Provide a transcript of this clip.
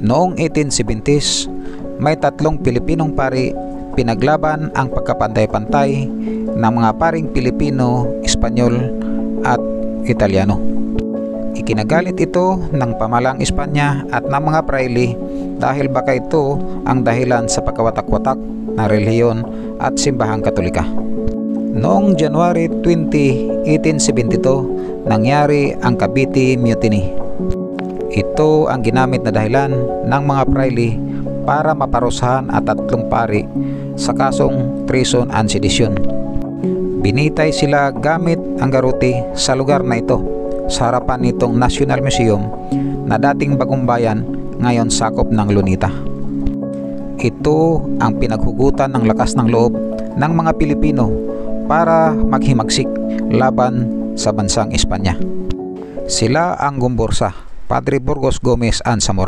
Noong 1870s, may 3 Pilipinong pari pinaglaban ang pagkapantay-pantay ng mga paring Pilipino, Espanyol at Italiano. Ikinagalit ito ng pamahalaang Espanya at ng mga praile dahil baka ito ang dahilan sa pagkawatak-watak na relihiyon at simbahang Katolika. Noong January 20, 1872, nangyari ang Cavite Mutiny. Ito ang ginamit na dahilan ng mga praile para maparusahan at 3 pari sa kasong treason and sedition. Binitay sila gamit ang garuti sa lugar na ito sa harapan nitong National Museum na dating Bagong Bayan, ngayon sakop ng Lunita. Ito ang pinaghugutan ng lakas ng loob ng mga Pilipino para maghimagsik laban sa bansang Espanya. Sila ang Gumbursa, Padre Burgos Gomez and Zamora.